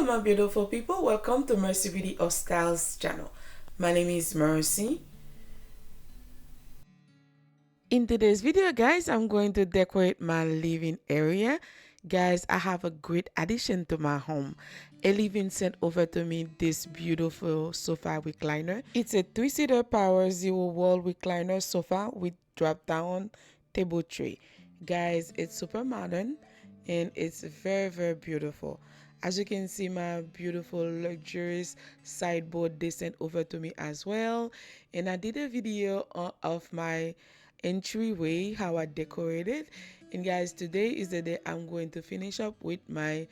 my beautiful people, welcome to Mercy Beauty of Styles channel. My name is Mercy. In today's video, guys, I'm going to decorate my living area. Guys, I have a great addition to my home. Elivin sent over to me this beautiful sofa recliner. It's a 3-seater power zero wall recliner sofa with drop down table tray. Guys, it's super modern and it's very beautiful. As you can see, my beautiful luxurious sideboard they sent over to me as well. And I did a video of my entryway, how I decorated. And guys, today is the day I'm going to finish up with my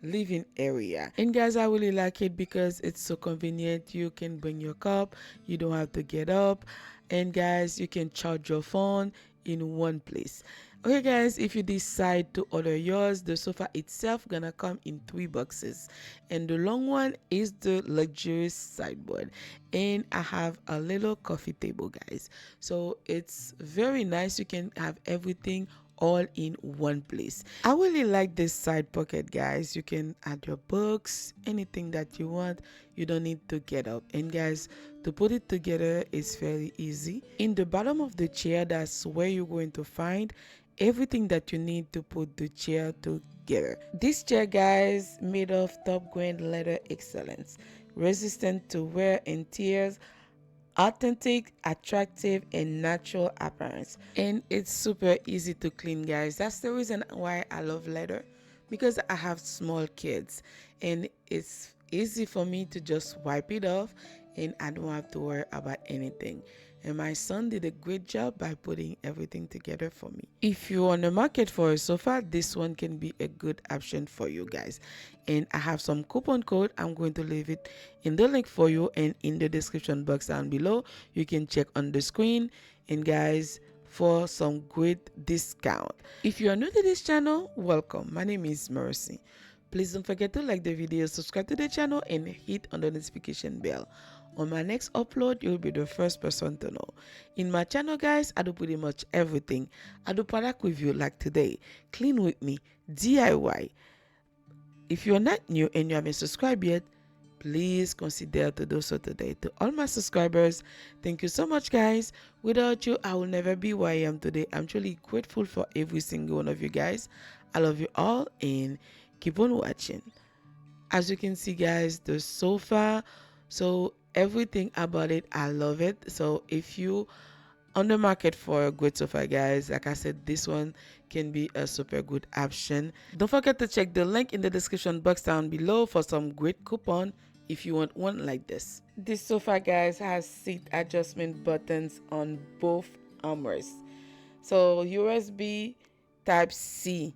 living area. And guys, I really like it because it's so convenient. You can bring your cup, you don't have to get up, and guys, you can charge your phone in one place. Okay guys, if you decide to order yours, the sofa itself gonna come in 3 boxes, and the long one is the luxurious sideboard, and I have a little coffee table, guys, so it's very nice. You can have everything all in one place. I really like this side pocket, guys. You can add your books, anything that you want. You don't need to get up, and guys, to put it together is very easy. In the bottom of the chair, that's where you're going to find everything that you need to put the chair together. This chair, guys, made of top grain leather excellence, resistant to wear and tears, authentic, attractive, and natural appearance, and it's super easy to clean, guys. That's the reason why I love leather, because I have small kids and it's easy for me to just wipe it off and I don't have to worry about anything. And my son did a great job by putting everything together for me. If you're on the market for a sofa, this one can be a good option for you guys. And I have some coupon code. I'm going to leave it in the link for you and in the description box down below. You can check on the screen, and guys, for some great discount. If you are new to this channel, welcome. My name is Mercy. Please don't forget to like the video, subscribe to the channel, and hit on the notification bell. On my next upload, you'll be the first person to know. In my channel, guys, I do pretty much everything. I do product review like today, clean with me, DIY. If you're not new and you haven't subscribed yet, please consider to do so today. To all my subscribers, thank you so much, guys. Without you, I will never be where I am today. I'm truly grateful for every single one of you guys. I love you all and keep on watching. As you can see, guys, the sofa, so everything about it, I love it. So if you on the market for a great sofa, guys, like I said, this one can be a super good option. Don't forget to check the link in the description box down below for some great coupon if you want one like this. This sofa, guys, has seat adjustment buttons on both armrests. So USB type C,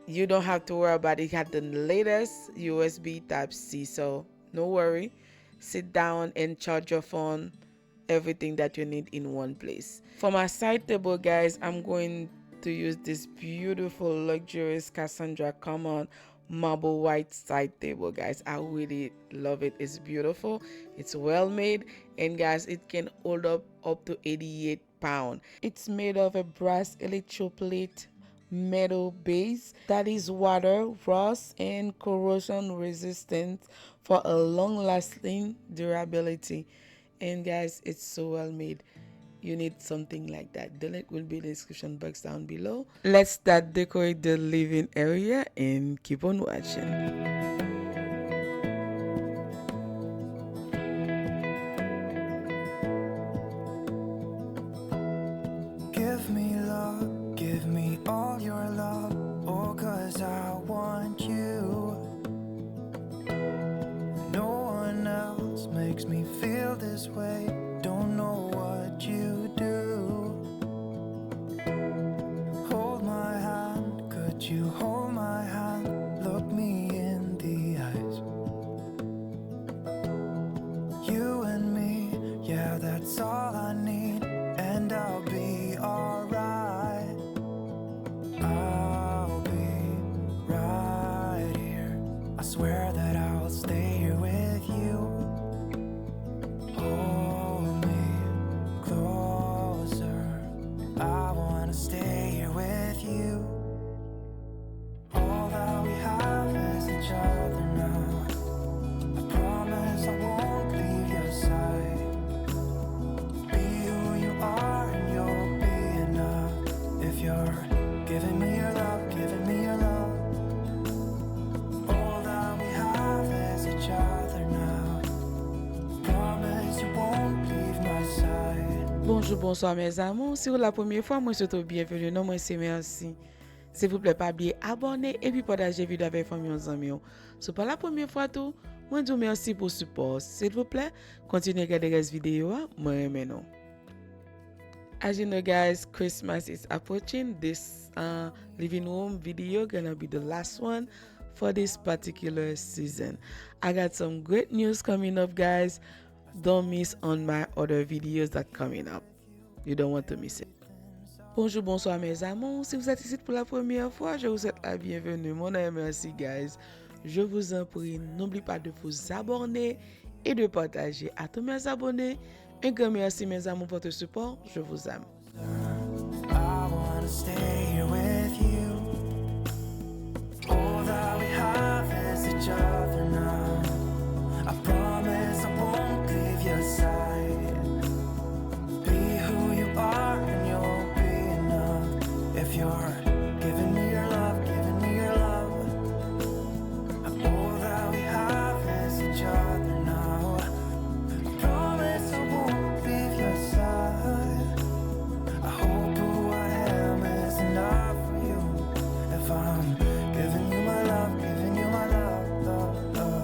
you don't have to worry about it. It had the latest USB type C, so no worry. Sit down and charge your phone, everything that you need in one place. For my side table, guys, I'm going to use this beautiful luxurious Cassandra Common marble white side table, guys. I really love it. It's beautiful, it's well made, and guys, it can hold up to 88 pounds. It's made of a brass electroplate metal base that is water, rust, and corrosion resistant for a long-lasting durability. And guys, it's so well made. You need something like that. The link will be in the description box down below. Let's start decorate the living area and keep on watching. Give me love, give me all your love, oh, 'cause I want you. No one else makes me feel this way, don't know what you do. Hold my hand, could you hold my hand, look me in the eyes. You and me, yeah, that's all I need, and I'll be alright. I'll be right here, I swear that I'll stay here with you. Hold me closer, I wanna stay here with you. All that we have is each other now. Bonjour, bonsoir mes amours. Si vous la première fois, moi je te bienvenue. Non, moi c'est merci. S'il vous plaît, pas oublier abonner et puis partager la vidéo avec famille et amis. Si pas la première fois tout, moi je vous merci pour le support. S'il vous plaît, continuez à regarder les vidéos. Moi j'aime nous. As you know guys, Christmas is approaching. This living room video gonna be the last one for this particular season. I got some great news coming up guys. Don't miss on my other videos that coming up. You don't want to miss it. Bonjour, bonsoir mes amours. Si vous êtes ici pour la première fois, je vous souhaite la bienvenue. Mon nom est Merci guys. Je vous en prie, n'oubliez pas de vous abonner et de partager à tous mes abonnés. Un grand merci mes amours pour votre support. Je vous aime. I wanna stay here with you. All that we have is each other now. I promise I won't leave your side. Be who you are and you'll be enough. If you're giving me your love, giving me your love. All that we have is each other now. I promise I won't leave your side. I hope who I am is enough for you. If I'm giving you my love, giving you my love, love, love.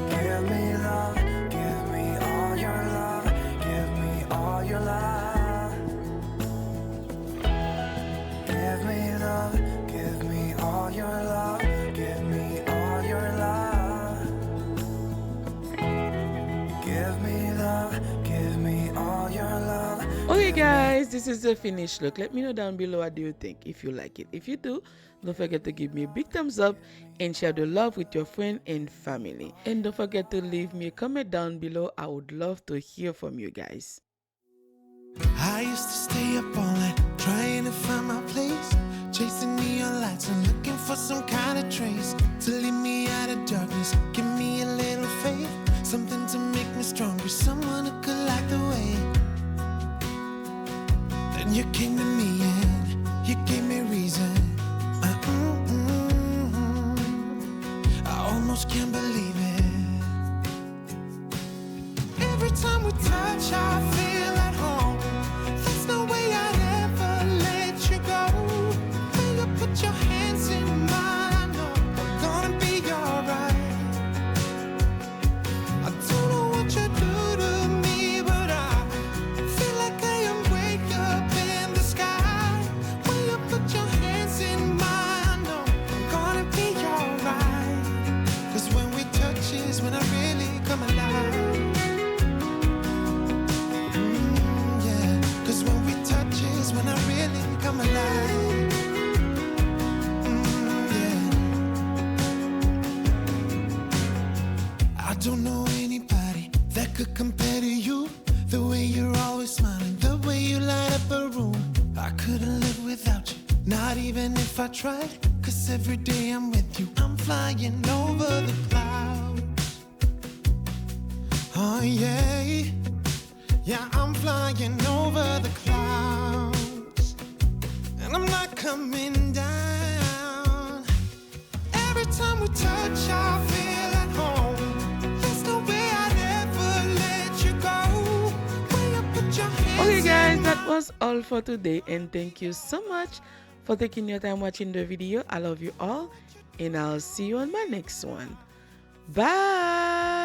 Give me love, give me all your love, give me all your love. Give me love, give me all your love, give me all your love. Give me love, give me all your love. Okay guys, this is the finished look. Let me know down below what do you think, if you like it. If you do, don't forget to give me a big thumbs up and share the love with your friend and family. And don't forget to leave me a comment down below. I would love to hear from you guys. I used to stay up all night trying to find my place, chasing neon lights and looking for some kind of trace to lead me out of darkness. Give me a little faith, something to make me stronger, someone who could light the way. Then you came to me and you gave me reason. I almost can't believe it. Every time we touch, I feel at home. There's no way I'd ever let you go. When you put your hands in mine, I know we're gonna be alright. I don't know what you do to me, but I feel like I am way up in the sky. When you put your hands in mine, I know we're gonna be alright. 'Cause when we touch is when I really come alive. Yeah, 'cause when we touch is when I really come alive. Yeah. I don't know anybody that could compare to you. The way you're always smiling, the way you light up a room. I couldn't live without you, not even if I tried. 'Cause every day I'm with you, I'm flying over the clouds. Oh yeah, yeah, I'm flying over the clouds. And I'm not coming down. Every time we touch, I feel at home. There's no way I'd ever let you go. When you put your hands Okay guys, in that was all for today and thank you so much for taking your time watching the video. I love you all and I'll see you on my next one. Bye.